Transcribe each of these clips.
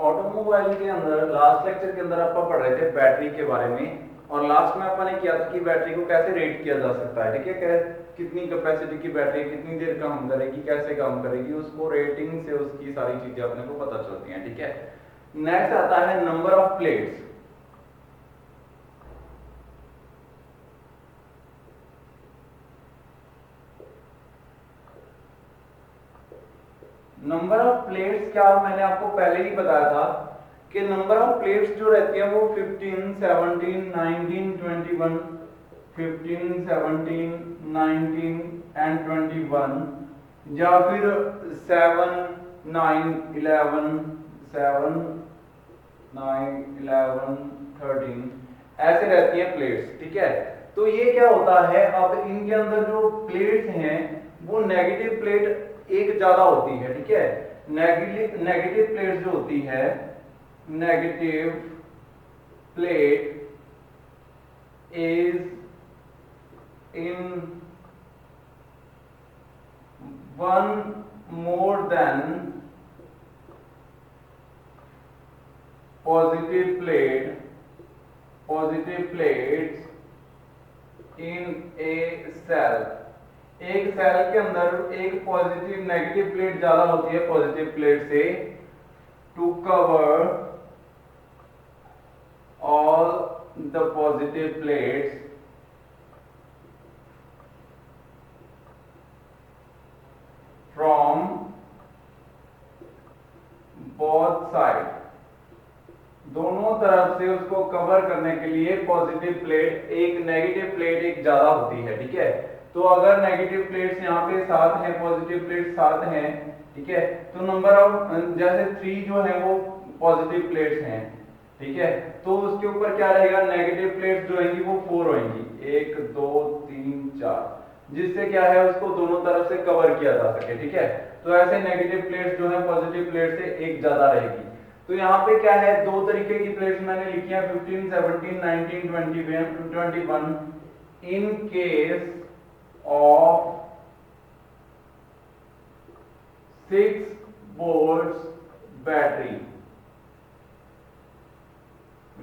Automobile के अंदर last lecture के अंदर अपन पढ़ रहे थे बैटरी के बारे में, और लास्ट में अपन ने किया था कि बैटरी को कैसे रेट किया जा सकता है। ठीक है, कितनी कैपेसिटी की बैटरी कितनी देर काम करेगी, कैसे काम करेगी, उसको रेटिंग से उसकी सारी चीजें अपने को पता चलती हैं। ठीक है, नेक्स्ट आता है number of plates. Number of plates क्या, मैंने आपको पहले ही बताया था कि नंबर ऑफ प्लेट्स जो रहती हैं वो 15, 17, 19, 21, 15, 17, 19 एंड 21, या फिर 7, 9, 11, 7, 9, 11, 13 ऐसे रहती हैं प्लेट्स। ठीक है, तो ये क्या होता है, अब इनके अंदर जो प्लेट्स हैं वो नेगेटिव प्लेट एक ज्यादा होती है। ठीक है, नेगेटिव प्लेट जो होती है, negative plate is in one more than positive plates in a cell. एक सेल के अंदर एक पॉजिटिव नेगेटिव प्लेट ज्यादा होती है पॉजिटिव प्लेट से, to cover all the positive plates from both side. दोनों तरफ से उसको कवर करने के लिए पॉजिटिव प्लेट एक, नेगेटिव प्लेट एक ज्यादा होती है। ठीक है, तो अगर नेगेटिव प्लेट्स यहाँ पे 7 हैं, पॉजिटिव प्लेट 7 हैं, ठीक है, तो नंबर ऑफ जैसे 3 जो है वो पॉजिटिव प्लेट्स हैं। ठीक है, तो उसके ऊपर क्या रहेगा, नेगेटिव प्लेट्स जो होंगी वो 4 होंगी, 1, 2, 3, 4, जिससे क्या है उसको दोनों तरफ से कवर किया जा सके। ठीक है, तो ऐसे नेगेटिव प्लेट्स जो है पॉजिटिव प्लेट से एक ज्यादा रहेगी। तो यहाँ पे क्या है, दो तरीके की प्लेट्स मैंने लिखी है, 15, 17, 19, 21। In case of 6 volts battery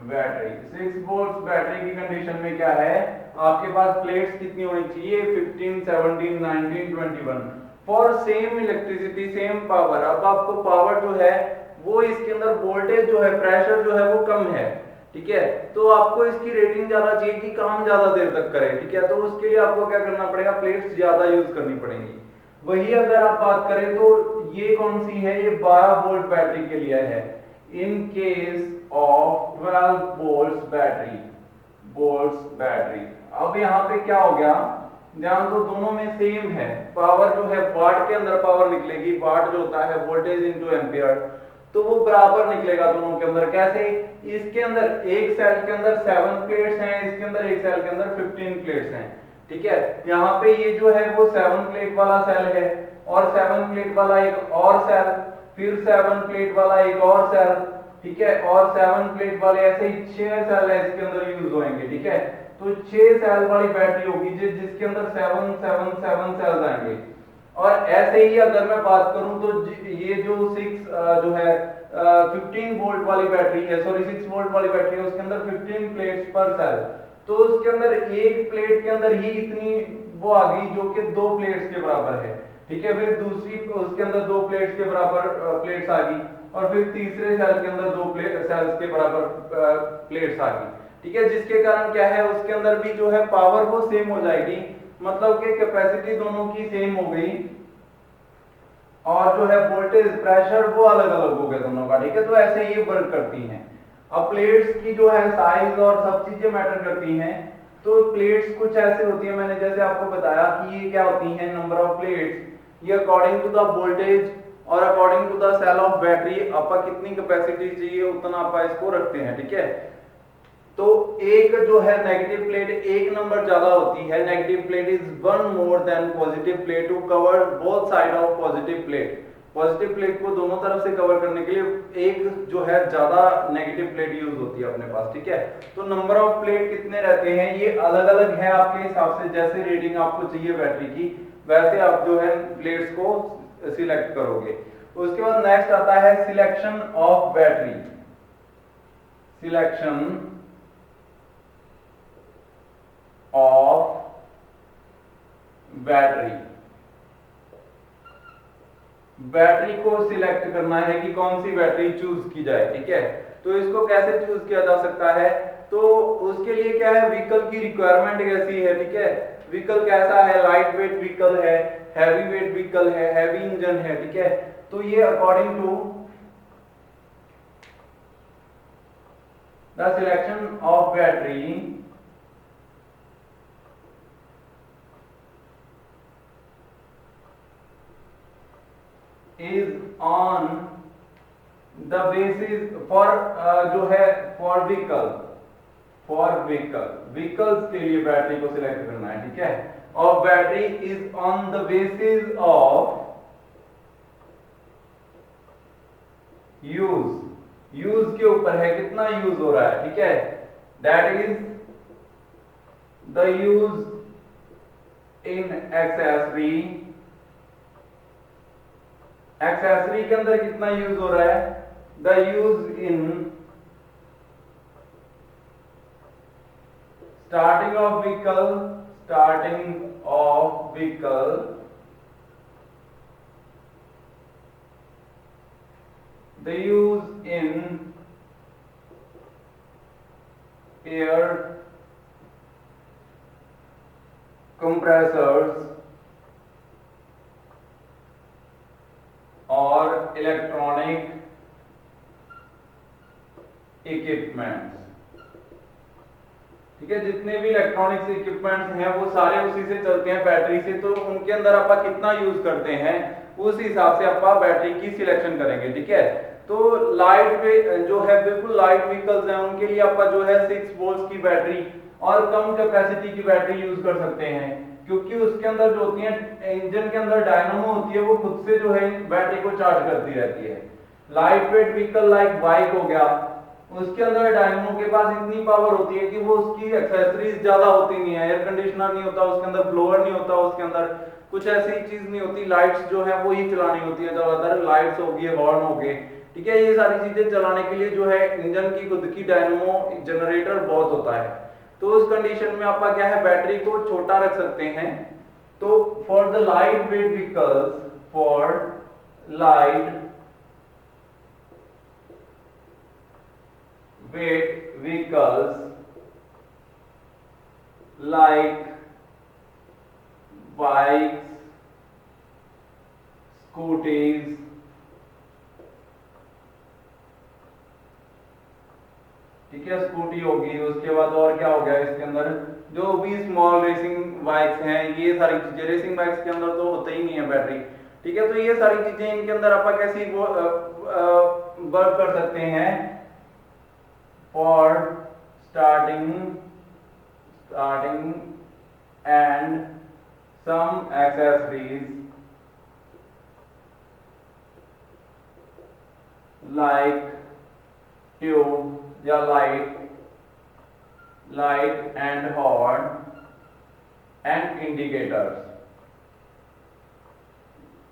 6 volts battery की कंडीशन में क्या है, आपके पास प्लेट्स कितनी होनी चाहिए, 15, 17, 19, 21 for same electricity same power. अब आपको पावर जो है वो इसके अंदर वोल्टेज जो है, प्रेशर जो है वो कम है। ठीक है, तो आपको इसकी रेटिंग ज्यादा चाहिए कि काम ज्यादा देर तक करे। ठीक है, तो उसके लिए आपको क्या करना पड़ेगा, प्लेट्स ज्यादा यूज करनी पड़ेंगी। वही अगर आप बात करें तो ये कौन सी है, ये 12 वोल्ट बैटरी के लिए है। In case of 12 volt battery. अब यहाँ पे क्या हो गया, ध्यान दो, दोनों में सेम है, पावर जो है वाट के अंदर पावर निकलेगी, वाट जो होता है वोल्टेज इनटू एम्पियर, तो वो बराबर निकलेगा दोनों के अंदर। कैसे, इसके अंदर एक सेल के अंदर 7 प्लेट्स हैं, इसके अंदर एक सेल के अंदर 15 प्लेट्स हैं। ठीक है, यहाँ पे ये जो है वो 7 प्लेट वाला सेल है, और 7 प्लेट वाला एक और सेल, फिर 7 प्लेट वाला एक और सेल। ठीक है, और 7 प्लेट वाले ऐसे ही 6 सेल है इसके अंदर यूज होंगे। ठीक है, तो 6 सेल वाली बैटरी होगी जिसके अंदर 7 7 7 सेल्स आएंगे। और ऐसे ही अगर मैं बात करूं तो ये जो 6 जो है 15 वोल्ट वाली बैटरी है, सॉरी 6 वोल्ट वाली बैटरी है, उसके अंदर 15 प्लेट्स पर सेल, तो उसके अंदर एक प्लेट के अंदर ही इतनी वो आ गई जो कि 2 प्लेट्स के बराबर है। ठीक है, फिर दूसरी उसके अंदर 2 प्लेट्स के बराबर प्लेट्स आ गई, और फिर तीसरे सेल के अंदर 2 सेल्स के बराबर प्लेट्स आ गई। ठीक है, जिसके कारण क्या है उसके अंदर भी जो है पावर वो सेम हो जाएगी, मतलब कि कैपेसिटी दोनों की सेम हो गई, और जो है वोल्टेज प्रेशर वो अलग अलग हो गए दोनों का। ठीक है, तो ऐसे ये वर्क करती हैं। अब प्लेट्स की जो है साइज और सब चीजें मैटर करती हैं। तो प्लेट्स कुछ ऐसे होती है, मैंने जैसे आपको बताया कि ये क्या होती हैं, नंबर ऑफ प्लेट्स, ये अकॉर्डिंग टू द वोल्टेज और according to the cell of battery आपका कितनी कैपेसिटी चाहिए उतना आप इसको रखते हैं। ठीक है, तो एक जो है नेगेटिव प्लेट एक नंबर ज्यादा होती है, negative plate is 1 more than positive plate to cover both side of positive plate. Positive plate को दोनों तरफ से कवर करने के लिए एक जो है ज्यादा नेगेटिव प्लेट यूज होती है अपने पास। ठीक है, तो नंबर ऑफ प्लेट कितने रहते हैं ये अलग अलग है आपके हिसाब से, जैसे रेटिंग आपको चाहिए बैटरी की वैसे आप जो है प्लेट्स को सिलेक्ट करोगे। उसके बाद नेक्स्ट आता है selection of battery, selection of battery, battery को सिलेक्ट करना है कि कौन सी बैटरी चूज की जाए, ठीक है। तो इसको कैसे चूज किया जा सकता है, तो उसके लिए क्या है, व्हीकल की रिक्वायरमेंट कैसी है, ठीक है, व्हीकल कैसा है, लाइट वेट व्हीकल है, हैवी वेट व्हीकल है, हैवी इंजन है, ठीक है। तो ये according to the selection of battery is on the basis for जो है फॉर व्हीकल, व्हीकल्स के लिए बैटरी को सिलेक्ट करना है, ठीक है। और battery is on the basis of use के ऊपर है, कितना यूज हो रहा है, ठीक है, that is the use in accessory, accessory के अंदर कितना यूज हो रहा है, the use in starting of vehicle, the use in air compressors और इलेक्ट्रॉनिक इक्विपमेंट्स, ठीक है। जितने भी इलेक्ट्रॉनिक्स इक्विपमेंट्स हैं वो सारे उसी से चलते हैं, बैटरी से, तो उनके अंदर आप कितना यूज करते हैं उस हिसाब से आप बैटरी की सिलेक्शन करेंगे, ठीक है। तो लाइट जो है बिल्कुल लाइट व्हीकल्स हैं उनके लिए आप जो है 6 वोल्ट की बैटरी और कम कैपेसिटी की बैटरी यूज कर सकते हैं, क्योंकि उसके अंदर जो होती है इंजन के अंदर डायनामो होती है वो खुद से जो है बैटरी को चार्ज करती रहती है। Light weight vehicle like bike हो गया, उसके अंदर डायनामो के पास इतनी पावर होती है कि वो उसकी एक्सेसरीज ज्यादा होती नहीं है, एयर कंडीशनर नहीं होता उसके अंदर, ब्लोअर नहीं होता उसके अंदर, कुछ ऐसी चीज नहीं होती, लाइट्स जो है वो ही चलानी होती है ज्यादातर, लाइट्स होगी, हॉर्न हो गए, ठीक है। ये सारी चीजें चलाने के लिए जो है इंजन की खुद की डायनामो जनरेटर बहुत होता है। तो उस कंडीशन में आप क्या है बैटरी को छोटा रख सकते हैं। तो for the light weight vehicles, for light weight vehicles like bikes, scooties, ठीक है, स्कूटी होगी, उसके बाद और क्या हो गया इसके अंदर, जो भी स्मॉल रेसिंग बाइक्स हैं, ये सारी चीजें, रेसिंग बाइक्स के अंदर तो होता ही नहीं है बैटरी, ठीक है। तो ये सारी चीजें इनके अंदर आप कैसी वर्क कर सकते हैं, for starting and some accessories like tube या light and horn and indicators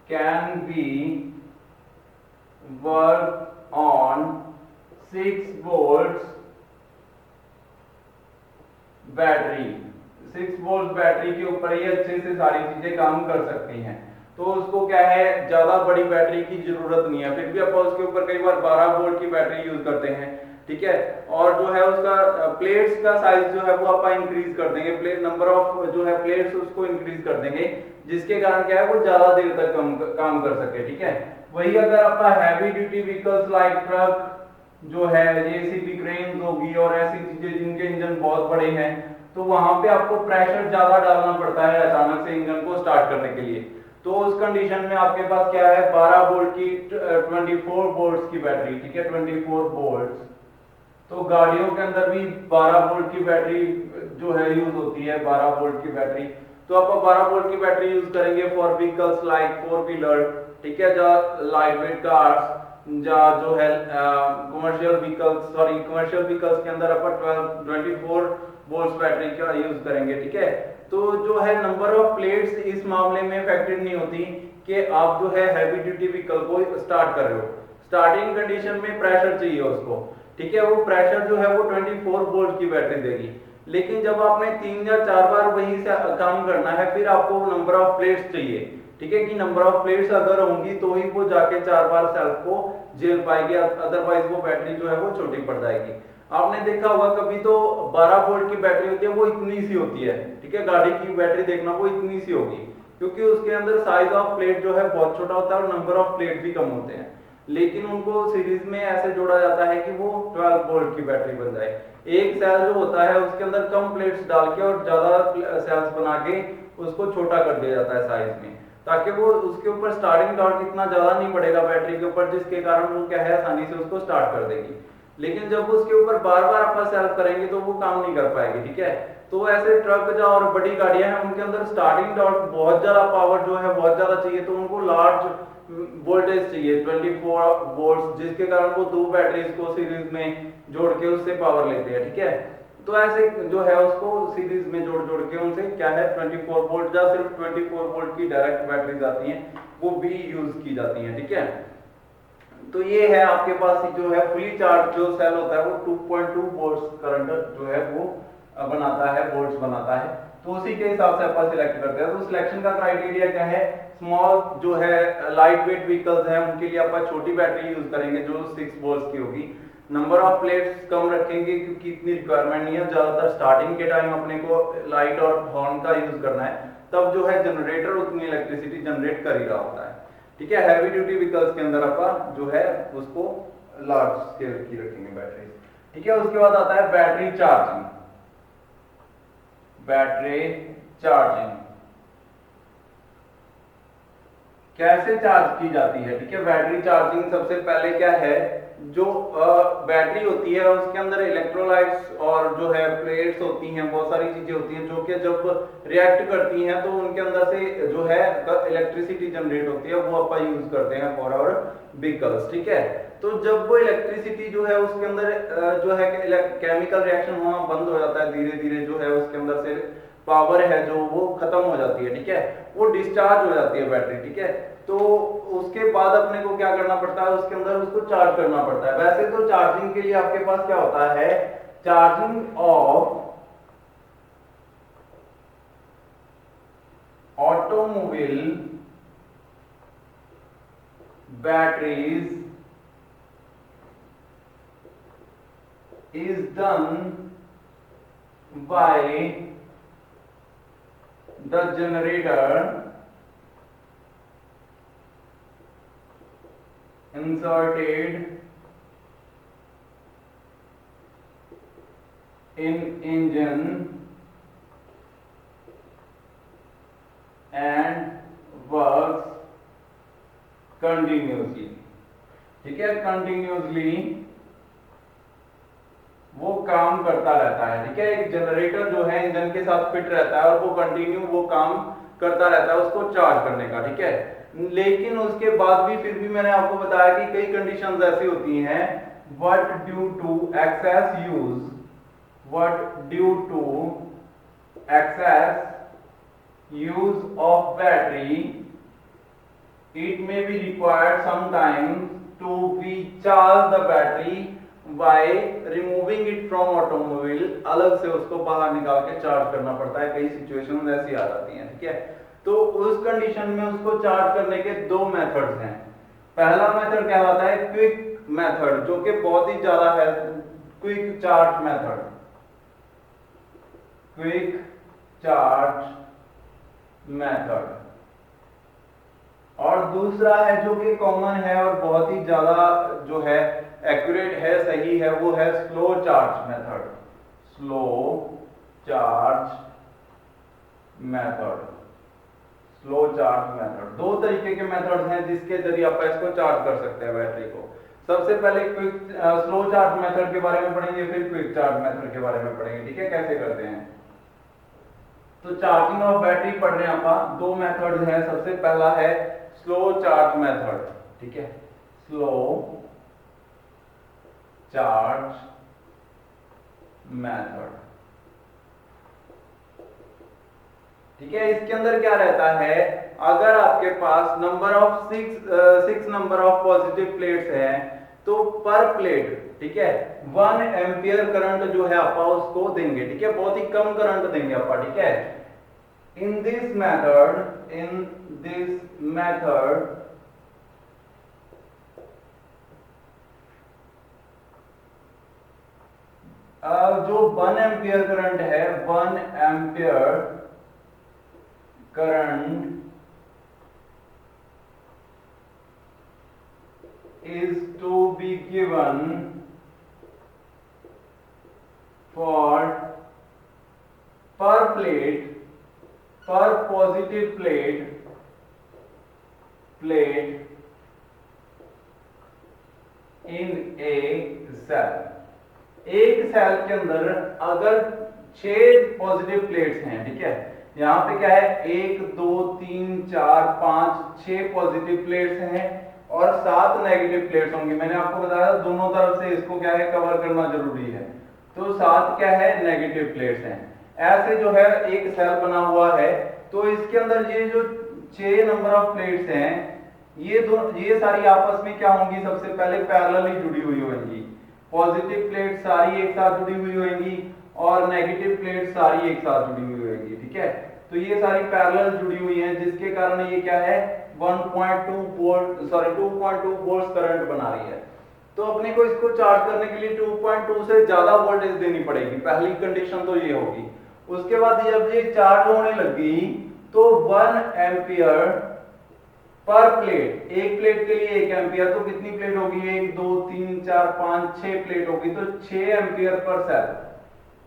can be worked on 6 volts battery, 6 volt battery के ऊपर ही अच्छे से सारी चीजें काम कर सकती हैं। तो उसको क्या है ज्यादा बड़ी बैटरी की जरूरत नहीं है, फिर भी आप उसके ऊपर कई बार 12 वोल्ट की बैटरी यूज करते हैं, ठीक है। और जो है उसका प्लेट्स का साइज जो है वो आप इंक्रीज कर देंगे, प्लेट नंबर ऑफ जो है प्लेट्स उसको इंक्रीज कर देंगे, जिसके कारण क्या है वो ज्यादा देर तक काम कर सके, ठीक है। वही अगर आप heavy duty vehicles like truck जो है, जेसीबी क्रेन होगी और ऐसी चीजें जिनके इंजन बहुत बड़े हैं, तो वहां पे आपको प्रेशर ज्यादा डालना पड़ता है अचानक से इंजन को स्टार्ट करने के लिए। तो उस कंडीशन में आपके पास क्या है 12 वोल्ट की 24 वोल्ट्स की बैटरी, ठीक है, 24 वोल्ट्स। तो गाड़ियों के अंदर भी 12 वोल्ट की बैटरी जो है यूज होती है, 12 वोल्ट की बैटरी। तो आप 12 वोल्ट की बैटरी यूज करेंगे फॉर व्हीकल्स लाइक 4 व्हीलर, ठीक है, लाइट वेट कार्स, जो है कमर्शियल व्हीकल्स के अंदर अपन 24 वोल्ट बैटरी का यूज करेंगे, ठीक है। तो जो है नंबर ऑफ प्लेट्स इस मामले में अफेक्टेड नहीं होती, कि आप जो है हैवी ड्यूटी व्हीकल को स्टार्ट कर रहे हो। स्टार्टिंग कंडीशन में प्रेशर चाहिए उसको, ठीक है, वो प्रेशर जो है वो 24 वोल्ट की बैटरी देगी। लेकिन जब आपने 3 या 4 बार वहीं से काम करना है, फिर आपको नंबर ऑफ प्लेट्स चाहिए, ठीक है, कि नंबर ऑफ प्लेट्स अगर होंगी तो ही वो जाके 4 बार सेल्फ को झेल पाएगी, अदरवाइज वो बैटरी जो है वो छोटी पड़ जाएगी। आपने देखा होगा कभी तो 12 वोल्ट की बैटरी होती है, वो इतनी सी होती है, ठीक है, गाड़ी की बैटरी देखना वो इतनी सी होगी, क्योंकि उसके अंदर साइज ऑफ प्लेट जो है बहुत छोटा होता है और नंबर ऑफ प्लेट भी कम होते हैं। लेकिन उनको सीरीज में ऐसे जोड़ा जाता है कि वो 12 वोल्ट की बैटरी बन जाए। एक सेल जो होता है उसके अंदर कम प्लेट्स डाल के और ज्यादा सेल्स बना के उसको छोटा कर दिया जाता है साइज में, ताकि वो उसके ऊपर स्टार्टिंग टॉर्क इतना ज्यादा नहीं पड़ेगा बैटरी के ऊपर, जिसके कारण वो क्या है आसानी से उसको स्टार्ट कर देगी। लेकिन जब उसके ऊपर बार बार आप सेल्फ करेंगे तो वो काम नहीं कर पाएगी, ठीक है। तो ऐसे ट्रक जो और बड़ी गाड़ियां हैं उनके अंदर स्टार्टिंग टॉर्क बहुत ज्यादा, पावर जो है बहुत ज्यादा चाहिए, तो उनको लार्ज वोल्टेज चाहिए 24 वोल्ट, जिसके कारण वो दो बैटरीज को सीरीज में जोड़ के उससे पावर लेते हैं, ठीक है। तो ऐसे जो है उसको सीरीज में जोड़ जोड़ के उनसे क्या है 24 वोल्ट या सिर्फ 24 वोल्ट की डायरेक्ट बैटरीज आती हैं वो भी यूज की जाती हैं, ठीक है। तो ये है आपके पास जो है फुली चार्ज जो सेल होता है वो 2.2 वोल्ट्स करंट जो है वो बनाता है, वोल्ट्स बनाता है। तो उसी के हिसाब से अपन सिलेक्ट करते हैं। तो सिलेक्शन का क्राइटेरिया क्या है, स्मॉल जो है लाइट वेट व्हीकल्स हैं उनके लिए अपन छोटी बैटरी यूज करेंगे जो 6 वोल्ट्स की होगी। नंबर ऑफ प्लेट्स कम रखेंगे क्योंकि इतनी रिक्वायरमेंट नहीं है, ज्यादातर स्टार्टिंग के टाइम अपने को लाइट और हॉर्न का यूज करना है, तब जो है जनरेटर उतनी इलेक्ट्रिसिटी जनरेट कर ही रहा होता है, ठीक है। हैवी ड्यूटी व्हीकल्स के अंदर अपन जो है उसको लार्ज स्केल की रखेंगे बैटरी, ठीक है। उसके बाद आता है बैटरी चार्जिंग। बैटरी चार्जिंग कैसे चार्ज की जाती है, ठीक है। बैटरी चार्जिंग सबसे पहले क्या है, जो बैटरी होती है उसके अंदर इलेक्ट्रोलाइट्स और जो है प्लेट्स होती हैं, बहुत सारी चीजें होती हैं जो कि जब रिएक्ट करती हैं तो उनके अंदर से जो है इलेक्ट्रिसिटी जनरेट होती है, वो अपन यूज करते हैं फॉर आवर व्हीकल्स, ठीक है। तो जब वो इलेक्ट्रिसिटी जो है उसके अंदर जो है केमिकल रिएक्शन होना बंद हो जाता है, धीरे धीरे जो है उसके अंदर से पावर है जो वो खत्म हो जाती है, ठीक है, वो डिस्चार्ज हो जाती है बैटरी, ठीक है। तो उसके बाद अपने को क्या करना पड़ता है, उसके अंदर उसको चार्ज करना पड़ता है। वैसे तो चार्जिंग के लिए आपके पास क्या होता है, charging of automobile batteries is done by the generator inserted in engine and works continuously, ठीक है। कंटिन्यूसली वो काम करता रहता है, ठीक है। एक जनरेटर जो है इंजन के साथ फिट रहता है और वो कंटिन्यू वो काम करता रहता है उसको चार्ज करने का, ठीक है। लेकिन उसके बाद भी फिर भी मैंने आपको बताया कि कई कंडीशंस ऐसी होती हैं, what due to excess use, what due to excess use of battery it may be required sometimes to be charge the battery by removing it from automobile, अलग से उसको बाहर निकाल के चार्ज करना पड़ता है, कई सिचुएशन ऐसी आ जाती हैं, ठीक है। तो उस कंडीशन में उसको चार्ज करने के दो मेथड्स हैं। पहला मेथड क्या होता है, क्विक मेथड, जो कि बहुत ही ज्यादा है, quick charge method, quick charge method. और दूसरा है जो कि कॉमन है और बहुत ही ज्यादा जो है एक्यूरेट है, सही है, वो है slow charge method, slow charge method, slow charge method. दो तरीके के मेथड्स हैं जिसके जरिए आप इसको चार्ज कर सकते हैं बैटरी को। सबसे पहले क्विक स्लो चार्ज मेथड के बारे में पढ़ेंगे, फिर क्विक चार्ज मेथड के बारे में पढ़ेंगे, ठीक है, कैसे करते हैं। तो चार्जिंग ऑफ बैटरी पढ़ रहे हैं आप, दो मेथड हैं। सबसे पहला है स्लो चार्ज मेथड, ठीक है, स्लो चार्ज मेथड, ठीक है। इसके अंदर क्या रहता है, अगर आपके पास number of six number of positive plates हैं तो पर प्लेट, ठीक है, 1 एम्पियर करंट जो है आप उसको देंगे। ठीक है, बहुत ही कम करंट देंगे आप। ठीक है, इन दिस मेथड जो 1 एम्पियर करंट है, 1 ampere current is to be given for per plate, per positive plate in a cell। एक सेल के अंदर अगर 6 पॉजिटिव प्लेट्स हैं, ठीक है, यहां पे क्या है 1 2 3 4 5 6 पॉजिटिव प्लेट्स हैं और 7 नेगेटिव प्लेट्स होंगी। मैंने आपको बताया दोनों तरफ से इसको क्या है कवर करना जरूरी है, तो 7 क्या है नेगेटिव प्लेट्स हैं। ऐसे जो है एक सेल बना हुआ है, तो इसके अंदर ये जो 6 नंबर ऑफ प्लेट्स हैं, ये सारी आपस में क्या होंगी, सबसे पहले पैरेलली जुड़ी हुई होंगी। पॉजिटिव प्लेट सारी एक साथ जुड़ी हुई होंगी और नेगेटिव प्लेट सारी एक साथ जुड़ी हुई होंगी। ठीक है, तो ये सारी पैरेलल जुड़ी हुई हैं, जिसके कारण ये क्या है 2.2 वोल्ट करंट बना रही है। तो अपने को इसको चार्ज करने के लिए 2.2 से ज्यादा वोल्टेज देनी पड़ेगी, पहली कंडीशन तो ये होगी। उसके बाद जब ये चार्ज होने लगी तो 1 एम्पियर पर प्लेट, एक प्लेट के लिए 1 एम्पियर, तो कितनी प्लेट होगी 1 2 3 4 5 6 प्लेट होगी, तो 6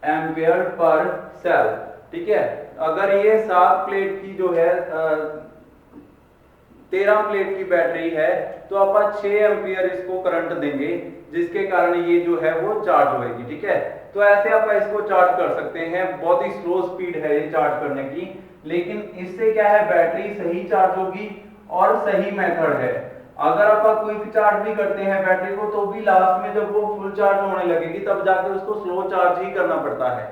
एम्पियर पर सेल। ठीक है, अगर ये 7 प्लेट की जो है 13 प्लेट की बैटरी है तो अपन 6 एम्पियर इसको करंट देंगे, जिसके कारण ये जो है वो चार्ज होगी। ठीक है, तो ऐसे आप इसको चार्ज कर सकते हैं। बहुत ही स्लो स्पीड है ये चार्ज करने की, लेकिन इससे क्या है बैटरी सही चार्ज होगी और सही मेथड है। अगर आप क्विक चार्ज भी करते हैं बैटरी को, तो भी लास्ट में जब वो फुल चार्ज होने लगेगी तब जाके उसको स्लो चार्ज ही करना पड़ता है।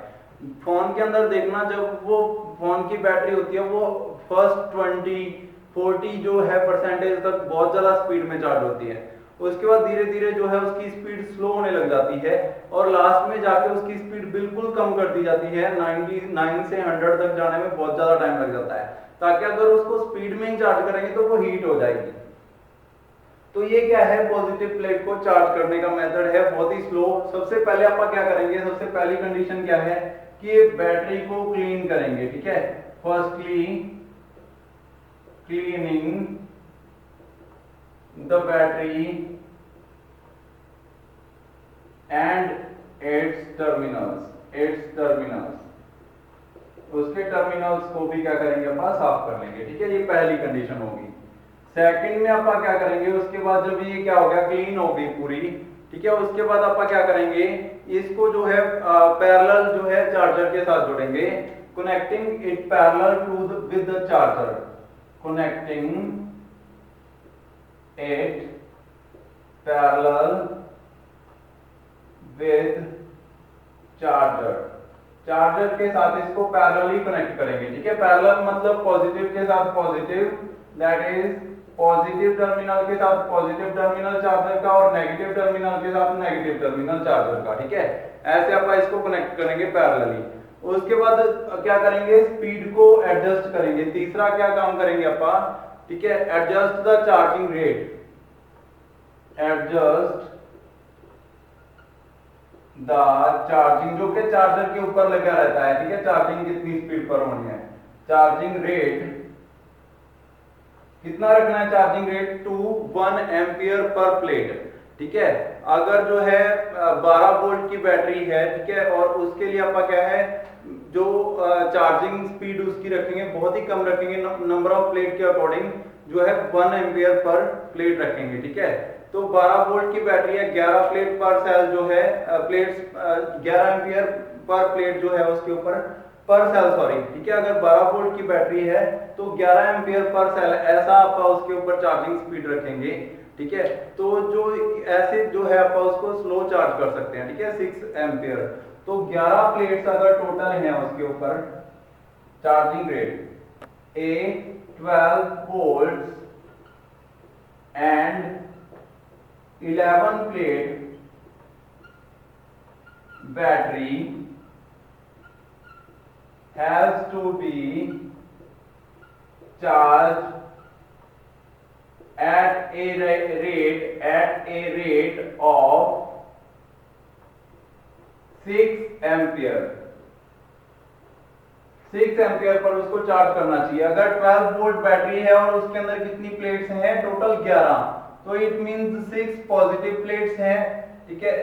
फोन के अंदर देखना, जब वो फोन की बैटरी होती है वो फर्स्ट 20-40 जो है परसेंटेज तक बहुत ज्यादा स्पीड में चार्ज होती है, उसके बाद धीरे धीरे जो है उसकी स्पीड स्लो होने लग जाती है और लास्ट में जाके उसकी स्पीड बिल्कुल कम कर दी जाती है। 99 से 100 तक जाने में बहुत ज्यादा टाइम लग जाता है, ताकि अगर उसको स्पीड में ही चार्ज करेंगे तो वो हीट हो जाएगी। तो ये क्या है पॉजिटिव प्लेट को चार्ज करने का मेथड है, बहुत ही स्लो। सबसे पहले आप क्या करेंगे, सबसे पहली कंडीशन क्या है कि बैटरी को क्लीन करेंगे। ठीक है, firstly cleaning the battery and it's terminals, उसके टर्मिनल्स को भी क्या करेंगे अपन साफ कर लेंगे। ठीक है, ये पहली कंडीशन होगी। सेकंड में अपन क्या करेंगे, उसके बाद जब ये क्या हो गया क्लीन हो गई पूरी, ठीक है, उसके बाद अपन क्या करेंगे, इसको जो है पैरेलल जो है चार्जर के साथ जोड़ेंगे। Connecting it parallel to with the charger, connecting it parallel with charger के साथ इसको पैरेलली कनेक्ट करेंगे। ठीक है, पैरेलल मतलब पॉजिटिव के साथ positive, that is positive terminal के साथ पॉजिटिव टर्मिनल चार्जर का और नेगेटिव टर्मिनल के साथ नेगेटिव टर्मिनल चार्जर का। ठीक है, ऐसे आप इसको कनेक्ट करेंगे पैरेलली। उसके बाद क्या करेंगे, स्पीड को एडजस्ट करेंगे। तीसरा क्या काम करेंगे अपन, ठीक है, adjust the charging rate, adjust the charging, जो कि चार्जर के ऊपर लगा रहता है। ठीक है, चार्जिंग कितनी स्पीड पर होनी है, चार्जिंग रेट कितना रखना है, charging rate to 1 ampere per plate. ठीक है, अगर जो है 12 वोल्ट की बैटरी है, ठीक है, और उसके लिए आप क्या है जो चार्जिंग स्पीड उसकी रखेंगे बहुत ही कम रखेंगे, नंबर ऑफ प्लेट के अकॉर्डिंग जो है 1 एम्पियर पर प्लेट रखेंगे। ठीक है, तो 12 वोल्ट की बैटरी है, 11 प्लेट पर सेल जो है प्लेट्स 11 एम्पियर पर प्लेट जो है उसके ऊपर पर सेल, सॉरी। ठीक है, अगर 12 वोल्ट की बैटरी है तो 11 एम्पियर पर सेल, ऐसा आप उसके ऊपर चार्जिंग स्पीड रखेंगे। ठीक है, तो जो ऐसे जो है आप उसको स्लो चार्ज कर सकते हैं। ठीक है, 6 एम्पियर, तो 11 प्लेट्स अगर टोटल है उसके ऊपर charging rate A 12 volts and 11 plate battery has to be charged at a rate of 6 ampere 6 ampere per उसको चार्ज करना चाहिए। अगर 12 वोल्ट बैटरी है और उसके अंदर कितनी प्लेट्स हैं, टोटल 11, तो इट मींस 6 पॉजिटिव प्लेट्स हैं, ठीक है,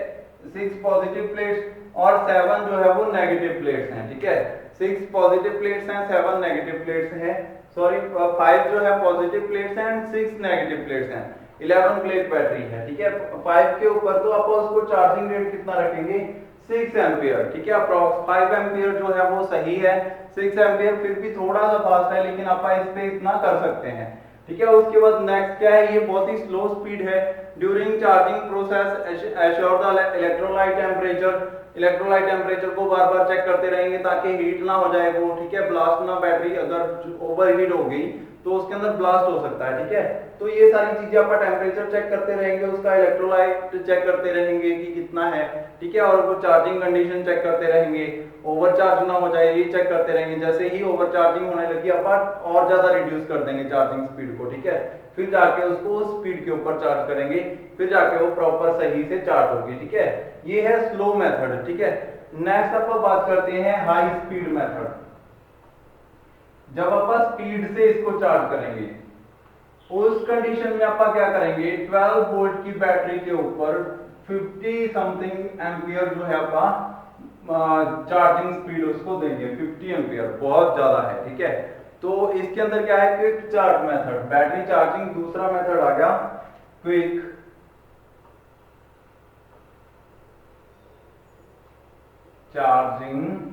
6 पॉजिटिव प्लेट्स और 7 जो है वो नेगेटिव प्लेट्स हैं, ठीक है, 6 पॉजिटिव प्लेट्स हैं, 7 नेगेटिव प्लेट्स हैं, सॉरी 5 जो है पॉजिटिव प्लेट्स हैं एंड 6 नेगेटिव प्लेट्स हैं, 11 प्लेट बैटरी है, ठीक है। 5 के ऊपर तो आप उसको चार्जिंग रेट कितना रखेंगे, 6 एम्पियर, ठीक है। अप्रॉक्स 5 एम्पियर जो है वो सही है, 6 एम्पियर फिर भी थोड़ा सा फास्ट है, लेकिन आप इस पे इतना कर सकते हैं, ठीक है। उसके बाद नेक्स्ट क्या है, ये बहुत ही स्लो स्पीड है। During charging process assure the electrolyte temperature, electrolyte temperature को बार बार चेक करते रहेंगे ताकि हीट ना हो जाए वो, ठीक है, ब्लास्ट ना, बैटरी अगर ओवर हीट हो गई तो उसके अंदर ब्लास्ट हो सकता है, ठीक है। तो ये सारी चीजें आप टेम्परेचर चेक करते रहेंगे, उसका इलेक्ट्रोलाइट चेक करते रहेंगे कि कितना है, ठीक है, और वो चार्जिंग कंडीशन चेक करते रहेंगे, ओवरचार्ज ना हो जाए ये चेक करते रहेंगे। जैसे ही ओवरचार्जिंग होने लगी आप और ज्यादा रिड्यूस कर देंगे चार्जिंग स्पीड को, ठीक है, फिर जाके उसको उस स्पीड के ऊपर चार्ज करेंगे, फिर जाके वो प्रॉपर सही से चार्ज होगी, ठीक है। ये है स्लो मेथड, ठीक है। नेक्स्ट अपन बात करते हैं हाई स्पीड मेथड। जब आप स्पीड से इसको चार्ज करेंगे उस कंडीशन में आप क्या करेंगे, 12 वोल्ट की बैटरी के ऊपर 50 समथिंग एम्पियर जो है आप चार्जिंग स्पीड उसको देंगे, 50 एम्पियर बहुत ज्यादा है, ठीक है। तो इसके अंदर क्या है, quick charge method, battery charging दूसरा मेथड आ गया, क्विक चार्जिंग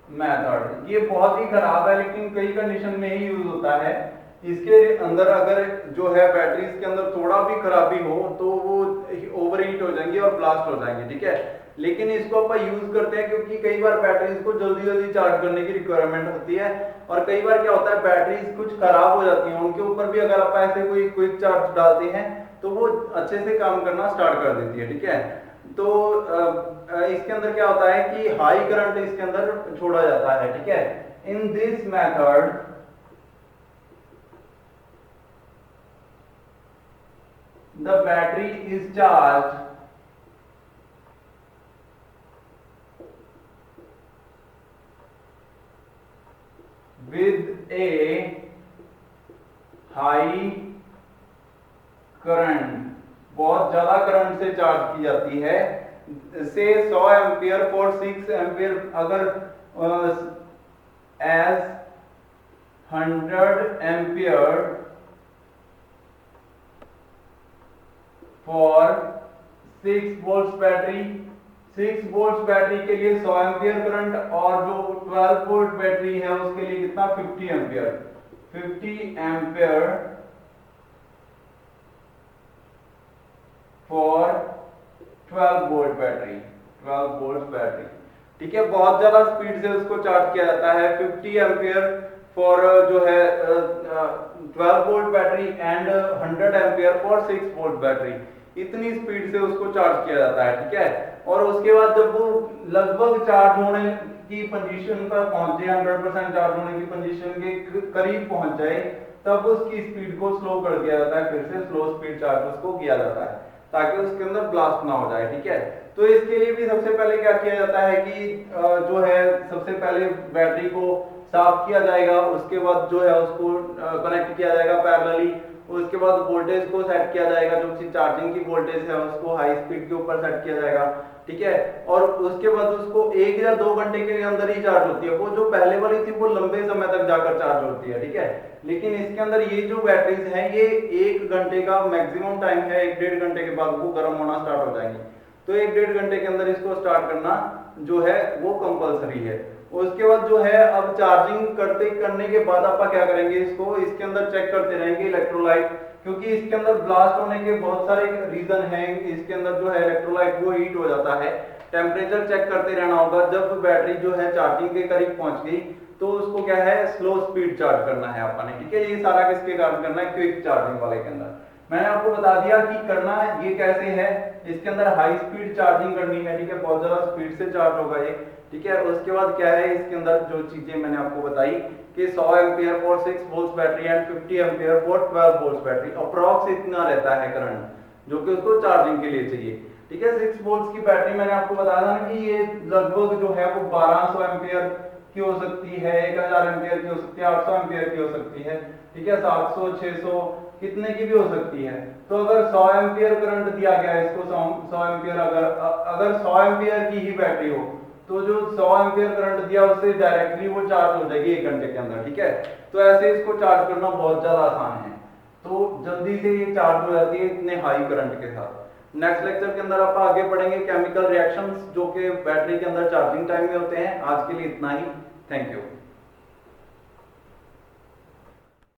मेथड। ये बहुत ही खराब है लेकिन कई कंडीशन में ही यूज होता है। इसके अंदर अगर जो है बैटरीज के अंदर थोड़ा भी खराबी हो तो वो ओवरहीट हो जाएंगी और ब्लास्ट हो जाएंगे, ठीक है। लेकिन इसको अपन यूज करते हैं क्योंकि कई बार बैटरीज को जल्दी जल्दी चार्ज करने की रिक्वायरमेंट होती है, और कई बार क्या होता है बैटरीज कुछ खराब हो जाती हैं, उनके ऊपर भी अगर आप ऐसे कोई क्विक चार्ज डालते हैं तो वो अच्छे से काम करना स्टार्ट कर देती है, ठीक है। तो इसके अंदर क्या होता है कि हाई करंट इसके अंदर छोड़ा जाता है, ठीक है। In this method the battery is charged with a high current, बहुत ज्यादा करंट से चार्ज की जाती है, से 100 एम्पियर फॉर 6 एम्पियर, अगर as 100 ampere for 6 volts battery, 6 volts battery के लिए 100 एम्पियर करंट, और जो 12 वोल्ट बैटरी है उसके लिए कितना, 50 ampere, 50 ampere for 12 volt battery, 12 volt battery, ठीक है। बहुत ज्यादा स्पीड से उसको चार्ज किया जाता है, 50 एम्पियर फॉर जो है 12 volt battery and 100 ampere for 6 volt battery, इतनी स्पीड से उसको चार्ज किया जाता है, ठीक है। और उसके बाद जब वो लगभग चार्ज होने की पोजीशन पर पहुंच जाए, 100% चार्ज होने की पोजीशन के करीब पहुंच जाए, तब उसकी स्पीड को स्लो कर दिया जाता है, फिर से स्लो स्पीड चार्ज उसको किया जाता है ताकि उसके अंदर ब्लास्ट ना हो जाए, ठीक है। तो इसके लिए भी सबसे पहले क्या किया जाता है कि जो है सबसे पहले बैटरी को साफ किया जाएगा, उसके बाद जो है उसको कनेक्ट किया जाएगा पैरेलली, उसके बाद वोल्टेज को सेट किया जाएगा, जो चार्जिंग की वोल्टेज है उसको हाई स्पीड के ऊपर सेट किया जाएगा, ठीक है। और उसके बाद उसको 1 या 2 घंटे के अंदर ही चार्ज होती है, वो जो पहले वाली थी वो लंबे समय तक जाकर चार्ज होती है, ठीक है। लेकिन इसके अंदर ये जो बैटरीज हैं ये 1 घंटे का मैक्सिमम टाइम है, 1-1.5 घंटे के बाद वो गर्म होना स्टार्ट हो जाएंगी। तो 1-1.5 घंटे के अंदर इसको स्टार्ट करना जो है वो कंपलसरी है। उसके बाद जो है अब चार्जिंग करने के बाद आप क्या करेंगे, इसको इसके अंदर चेक करते रहेंगे इलेक्ट्रोलाइट, क्योंकि इसके अंदर ब्लास्ट होने के बहुत सारे रीजन हैं। इसके अंदर जो है इलेक्ट्रोलाइट वो हीट हो जाता है, टेम्परेचर चेक करते रहना होगा। जब बैटरी जो है चार्जिंग के करीब पहुंच गई तो उसको क्या है स्लो स्पीड चार्ज करना है अपन ने, ठीक है। ये सारा किसके कारण करना है, क्विक चार्जिंग वाले के अंदर। मैंने आपको बता दिया कि करना ये कैसे है, इसके अंदर हाई स्पीड चार्जिंग करनी है, ठीक है, बहुत ज्यादा स्पीड से चार्ज होगा ये, ठीक है। उसके बाद क्या है इसके अंदर जो चीजें मैंने आपको बताई कि 100 ampere for 6 volts battery and 50 ampere for 12 volts battery, approx इतना रहता है करंट जो कि उसको चार्जिंग के लिए चाहिए, ठीक है। 6 वोल्ट्स की बैटरी मैंने आपको बताया था ना कि ये लगभग जो है वो 1200 एम्पियर की हो सकती है, 1000 एम्पियर की हो सकती है, 800 एम्पियर की हो सकती है, ठीक है, 700 600 कितने की भी हो सकती है। तो अगर 100 एम्पियर करंट दिया गया है इसको, 100 एम्पियर अगर 100 एम्पियर की ही बैटरी हो तो जो 100 एम्पियर करंट दिया उससे डायरेक्टली वो चार्ज हो जाएगी 1 घंटे के अंदर, ठीक है। तो ऐसे इसको चार्ज करना बहुत ज्यादा आसान है, तो जल्दी से ये चार्ज हो जाती है इतने हाई करंट के साथ। नेक्स्ट लेक्चर के अंदर आप आगे पढ़ेंगे केमिकल रिएक्शंस जो कि बैटरी के अंदर चार्जिंग टाइम में होते हैं। आज के लिए इतना ही, थैंक यू।